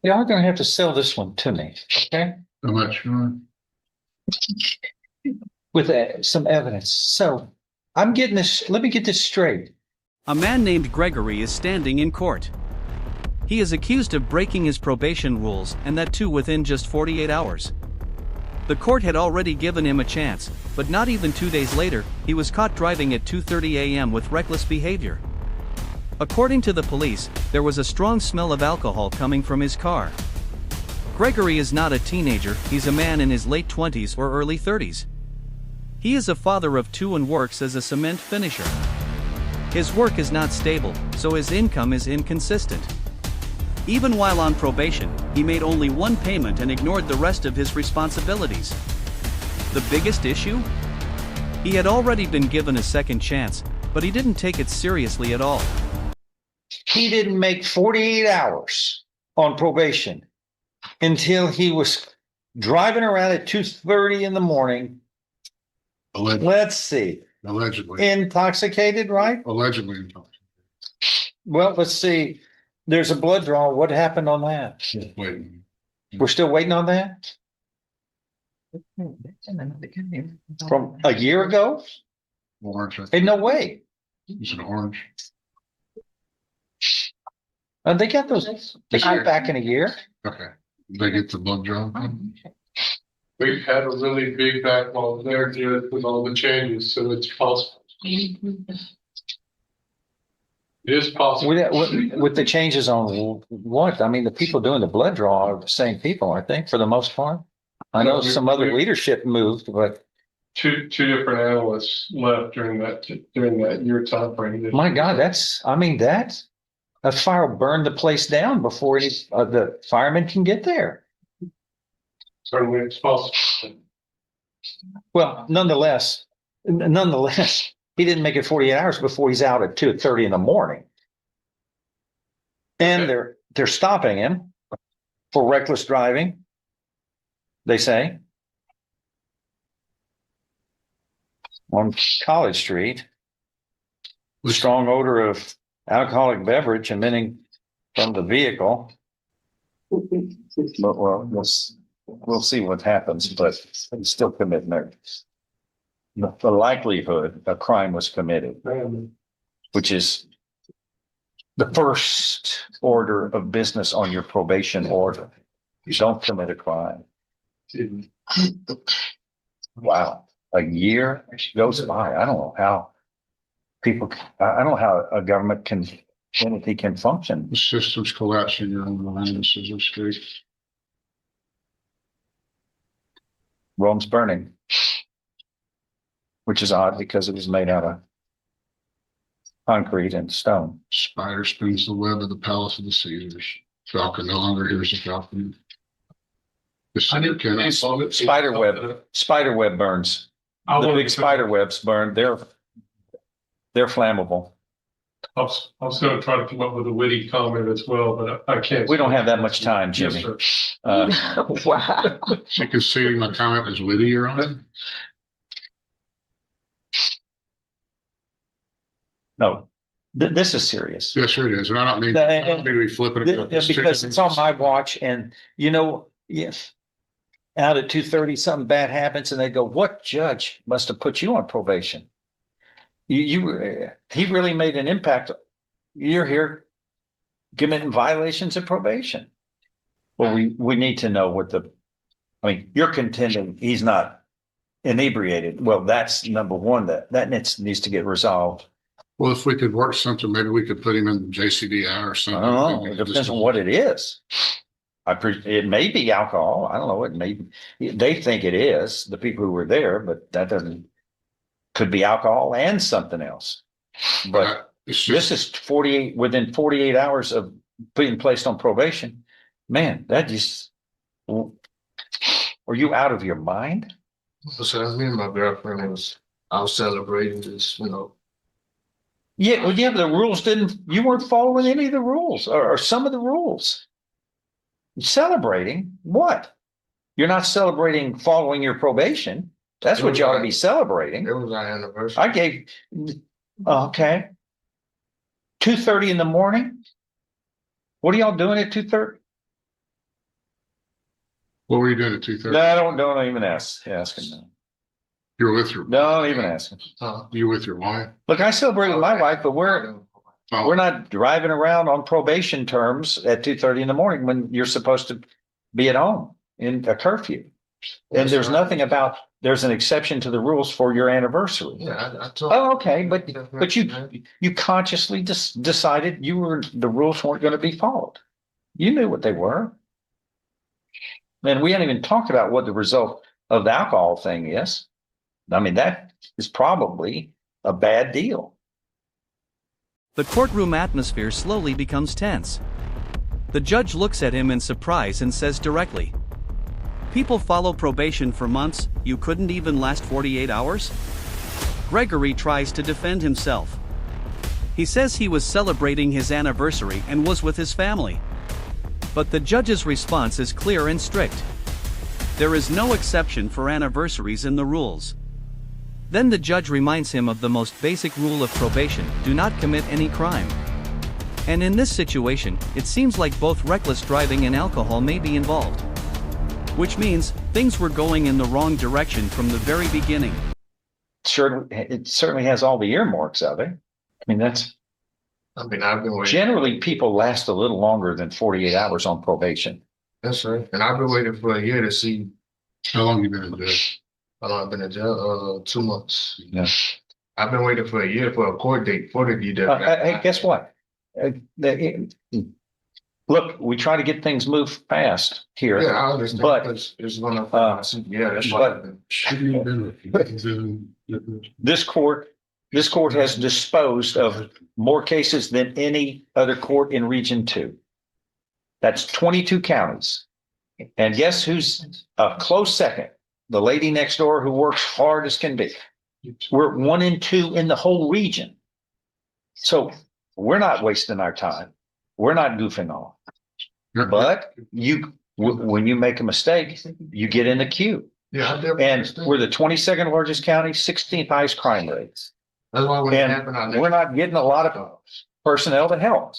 You are gonna have to sell this one to me, okay? How much? With some evidence. So I'm getting this, let me get this straight. A man named Gregory is standing in court. He is accused of breaking his probation rules, and that too within just 48 hours. The court had already given him a chance, but not even 2 days later, he was caught driving at 2:30 a.m. with reckless behavior. According to the police, there was a strong smell of alcohol coming from his car. Gregory is not a teenager, he's a man in his late 20s or early 30s. He is a father of 2 and works as a cement finisher. His work is not stable, so his income is inconsistent. Even while on probation, he made only 1 payment and ignored the rest of his responsibilities. The biggest issue? He had already been given a second chance, but he didn't take it seriously at all. He didn't make 48 hours on probation until he was driving around at 2:30 in the morning. Allegedly. Let's see, Allegedly. intoxicated, right? Allegedly intoxicated. Well, let's see. There's a blood draw. What happened on that? Wait. We're still waiting on that? From a year ago? Orange. I think. Hey, no way. It's an orange. They got those, they got back in a year. Okay. They get the blood draw. We've had a really big backlog there due with all the changes, so it's possible. It is possible. With the changes on what? I mean, the people doing the blood draw are the same people, aren't they, for the most part? I know some other leadership moved, but Two different analysts left during that year time frame. my God, a fire will burn the place down before the firemen can get there. Certainly it's possible. Well, nonetheless, he didn't make it 48 hours before he's out at 2:30 in the morning. And they're stopping him for reckless driving, they say, on College Street. Strong odor of alcoholic beverage emitting from the vehicle. But well, we'll see what happens, but he's still committing there. The likelihood a crime was committed, which is the first order of business on your probation order. You don't commit a crime. Wow, a year goes by. I don't know how I don't know how a government entity can function. The system's collapsing. You're on the line of Scissor Street. Rome's burning, which is odd because it was made out of concrete and stone. Spider spins the web of the palace of the Caesars. Falcon no longer hears the falcon. The center cannot solve it. Spider web burns. The big spider webs burn. They're flammable. I was going to try to come up with a witty comment as well, but I can't. We don't have that much time, Jimmy. Yes, sir. Wow. She conceding my comment was witty, Your Honor? No, this is serious. Yes, sir, it is. And I don't mean to be flipping it. Because it's on my watch and yes. Out at 2:30, something bad happens and they go, what judge must have put you on probation? He really made an impact. You're here committing violations of probation. Well, we need to know you're contending he's not inebriated. Well, that's number one, that needs to get resolved. Well, if we could work something, maybe we could put him in JCDI or I something. don't know. It depends on what it is. It may be alcohol. I don't know. It may be. They think it is, the people who were there, but that could be alcohol and something else. But this is 48 within 48 hours of being placed on probation. Man, are you out of your mind? So me and my girlfriend I was celebrating this, Yeah, well, the rules you weren't following any of the rules or some of the rules. Celebrating what? You're not celebrating following your probation. That's what you ought to be celebrating. It was our anniversary. Okay. 2:30 in the morning? What are y'all doing at 2:30? What were you doing at 2:30? No, don't even ask him. No. You were with your, Don't even ask him. you were with your wife? Look, I celebrate with my wife, but we're Oh, not driving around on probation terms at 2:30 in the morning when you're supposed to be at home in a curfew. And there's nothing about, there's an exception to the rules for your anniversary. Yeah, I told. Oh, okay, but you consciously decided the rules weren't going to be followed. You knew what they were. And we haven't even talked about what the result of the alcohol thing is. I mean, that is probably a bad deal. The courtroom atmosphere slowly becomes tense. The judge looks at him in surprise and says directly, "People follow probation for months, you couldn't even last 48 hours?" Gregory tries to defend himself. He says he was celebrating his anniversary and was with his family. But the judge's response is clear and strict. There is no exception for anniversaries in the rules. Then the judge reminds him of the most basic rule of probation: do not commit any crime. And in this situation, it seems like both reckless driving and alcohol may be involved. Which means, things were going in the wrong direction from the very beginning. Sure, it certainly has all the earmarks of it. I mean, I've been waiting. generally people last a little longer than 48 hours on probation. That's right. And I've been waiting for a year to see how long you been in jail? how long I've been in jail. 2 months. Yeah. I've been waiting for a year for a court date for the DW. Hey, guess what? Look, we try to get things moved fast here. Yeah, I understand. But, it's gonna. Yeah, that's but- what. Shouldn't have been. This court has disposed of more cases than any other court in Region 2. That's 22 counties. And guess who's a close second? The lady next door who works hard as can be. We're 1 and 2 in the whole region. So we're not wasting our time. We're not goofing off. But when you make a mistake, you get in the queue. Yeah, I definitely And understand. we're the 22nd largest county, 16th highest crime rates. That's why when it And happened, we're not getting a lot of personnel to help.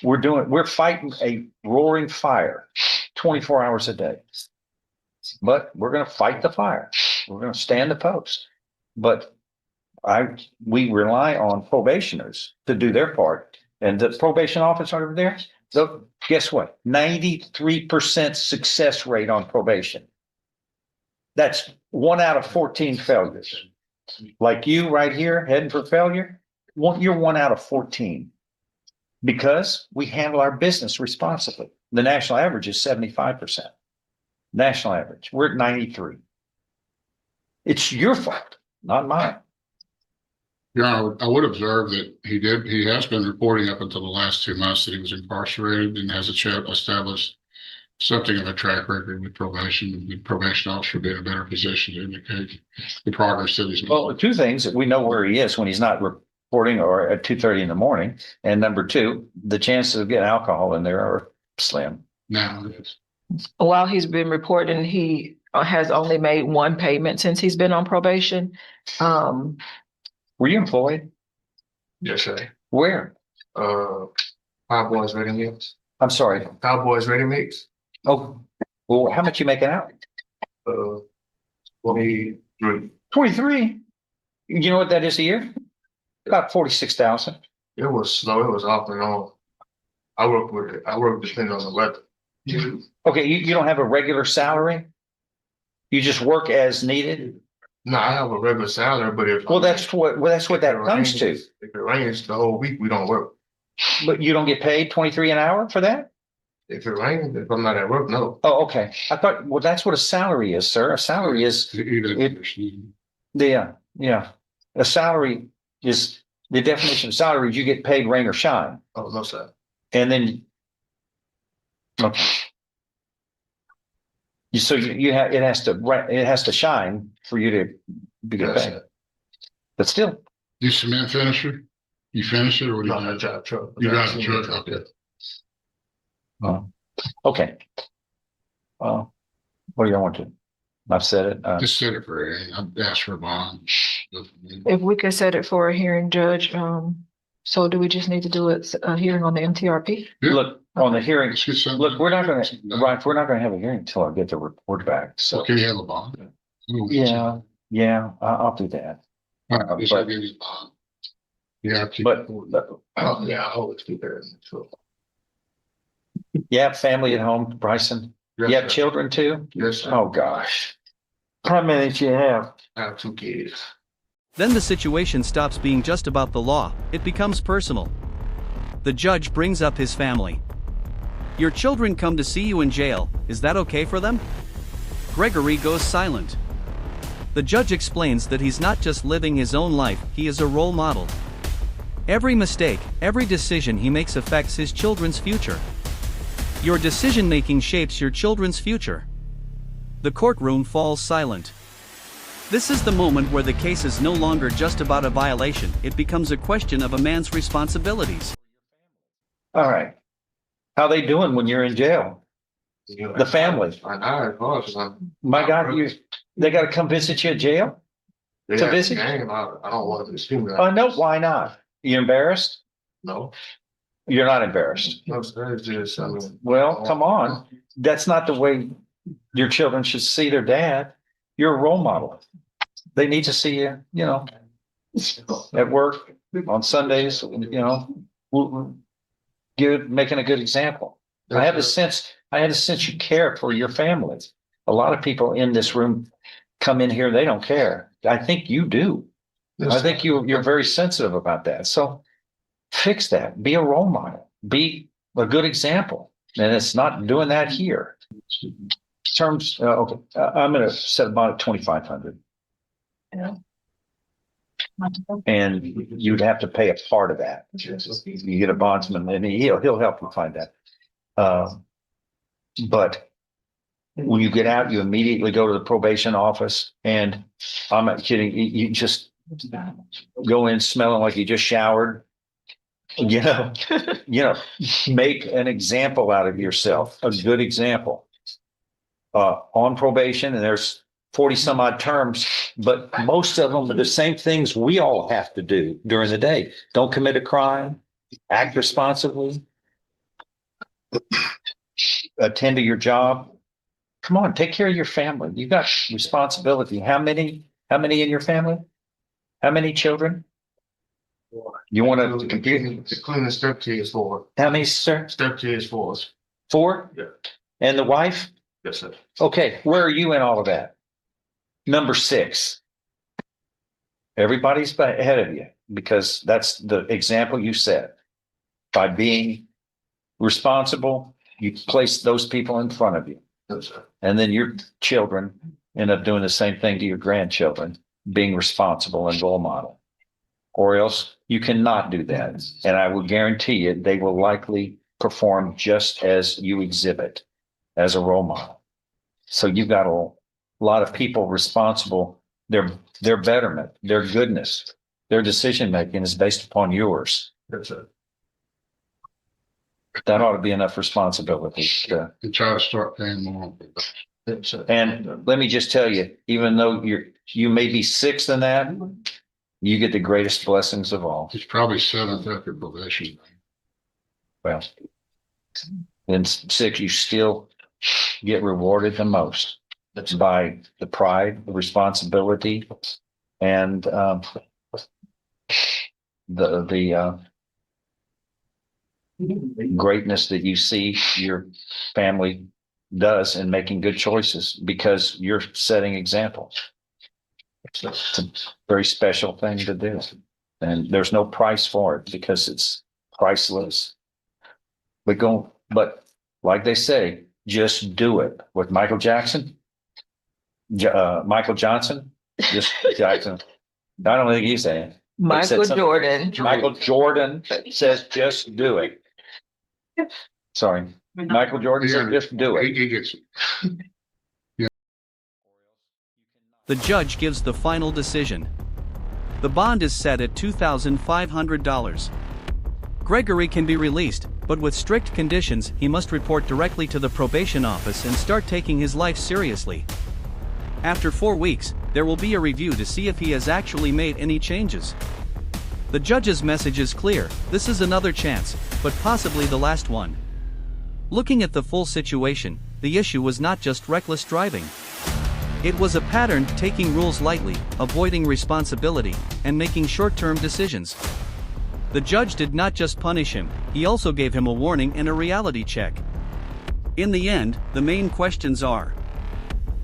We're fighting a roaring fire 24 hours a day. But we're going to fight the fire. We're going to stand the post. But we rely on probationers to do their part. And the probation officer over there, so guess what? 93% success rate on probation. That's 1 out of 14 failures. Like you right here heading for failure, you're 1 out of 14. Because we handle our business responsibly. The national average is 75%. National average. We're at 93. It's your fault, not mine. Yeah, I would observe that he has been reporting up until the last 2 months that he was incarcerated and has established something of a track record with probation. The probation officer would be in a better position to indicate the progress that he's Well, making. 2 things: we know where he is when he's not reporting or at 2:30 in the morning. And number 2, the chances of getting alcohol in there are slim. Now it is. While he's been reporting, he has only made 1 payment since he's been on probation. Were you employed? Yes, sir. Where? Cowboys Ready Mix. I'm sorry. Cowboys Ready Mix. Oh, well, how much you making out? 23. 23. You know what that is a year? About 46,000. It was slow. It was off and on. I work depending on the weather. Okay, you don't have a regular salary? You just work as needed? No, I have a regular salary, but if That's what that comes to. If it rains the whole week, we don't work. But you don't get paid 23 an hour for that? If it rains, if I'm not at work, no. Oh, okay. I thought, well, that's what a salary is, sir. A salary is yeah. A salary is, the definition of salary is you get paid rain or shine. Oh, no, sir. And then, okay. So it has to shine for you to be get Yes, paid. sir. But still, You cement finisher? You finish it or do No, you? I drive a truck. You drive a truck, okay. okay. What do you want to? I've said it. Just set it for a, I've asked for a bond. If we could set it for a hearing, Judge, so do we just need to do a hearing on the MTRP? Yeah. Look, on the hearing. Excuse me. Look, we're not gonna have a hearing until I get the report back, so. Can you have a bond? Yeah, I'll do that. All right, just but- give you a bond. Yeah. But, Oh, yeah, I always do there. So, you have family at home, Bryson? You yes, have sir. children too? Yes, sir. Oh, gosh. How many do you have? I have 2 kids. Then the situation stops being just about the law, it becomes personal. The judge brings up his family. Your children come to see you in jail, is that okay for them? Gregory goes silent. The judge explains that he's not just living his own life, he is a role model. Every mistake, every decision he makes affects his children's future. Your decision-making shapes your children's future. The courtroom falls silent. This is the moment where the case is no longer just about a violation, it becomes a question of a man's responsibilities. All right. How they doing when you're in jail? The family. I know. My God, they gotta come visit you at jail? To visit? I don't want to assume that. Oh, no, why not? You embarrassed? No. You're not embarrassed. No, sir, it's just, I mean. Well, come on. That's not the way your children should see their dad. You're a role model. They need to see you, at work, on Sundays, making a good example. I have a sense you care for your families. A lot of people in this room come in here, they don't care. I think you do. I think you're very sensitive about that. So fix that. Be a role model. Be a good example. And it's not doing that here. Terms, okay, I'm going to set a bond at 2,500. Yeah. And you'd have to pay a part of that. You get a bondsman, and he'll help you find that. But when you get out, you immediately go to the probation office, and I'm not kidding. You just go in smelling like you just showered. Make an example out of yourself, a good example. On probation, and there's 40 some odd terms, but most of them are the same things we all have to do during the day. Don't commit a crime, act responsibly, attend to your job. Come on, take care of your family. You've got responsibility. How many in your family? How many children? You want to compute? The cleanest stepkids for. How many, sir? Stepkids for us. 4? Yeah. And the wife? Yes, sir. Okay, where are you in all of that? Number 6. Everybody's ahead of you because that's the example you set. By being responsible, you place those people in front of you. Yes, sir. And then your children end up doing the same thing to your grandchildren, being responsible and role model. Or else you cannot do that. And I will guarantee you, they will likely perform just as you exhibit as a role model. So you've got a lot of people responsible. Their betterment, their goodness, their decision-making is based upon yours. Yes, sir. That ought to be enough responsibility to. And try to start paying more. Yes, sir. And let me just tell you, even though you may be 6th in that, you get the greatest blessings of all. He's probably 7th after probation. Well, in 6, you still get rewarded the most. That's by the pride, the responsibility, and the greatness that you see your family does in making good choices because you're setting examples. It's a very special thing to do. And there's no price for it because it's priceless. But like they say, just do it. With Michael Jackson, Michael Johnson, just Jackson. I don't think he's saying. Michael Jordan. Michael Jordan says, just do it. Sorry. Michael Jordan said, just do it. He gets it. The judge gives the final decision. The bond is set at $2,500. Gregory can be released, but with strict conditions. He must report directly to the probation office and start taking his life seriously. After 4 weeks, there will be a review to see if he has actually made any changes. The judge's message is clear: this is another chance, but possibly the last one. Looking at the full situation, the issue was not just reckless driving. It was a pattern taking rules lightly, avoiding responsibility, and making short-term decisions. The judge did not just punish him, he also gave him a warning and a reality check. In the end, the main questions are: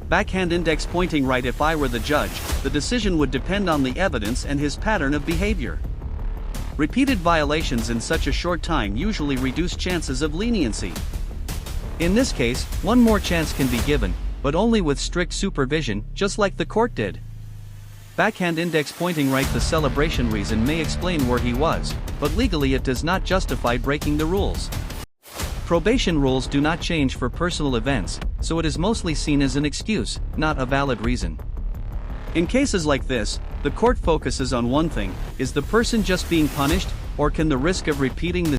backhand index pointing right. If I were the judge, the decision would depend on the evidence and his pattern of behavior. Repeated violations in such a short time usually reduce chances of leniency. In this case, one more chance can be given, but only with strict supervision, just like the court did. Backhand index pointing right. The celebration reason may explain where he was, but legally it does not justify breaking the rules. Probation rules do not change for personal events, so it is mostly seen as an excuse, not a valid reason. In cases like this, the court focuses on one thing: is the person just being punished, or can the risk of repeating the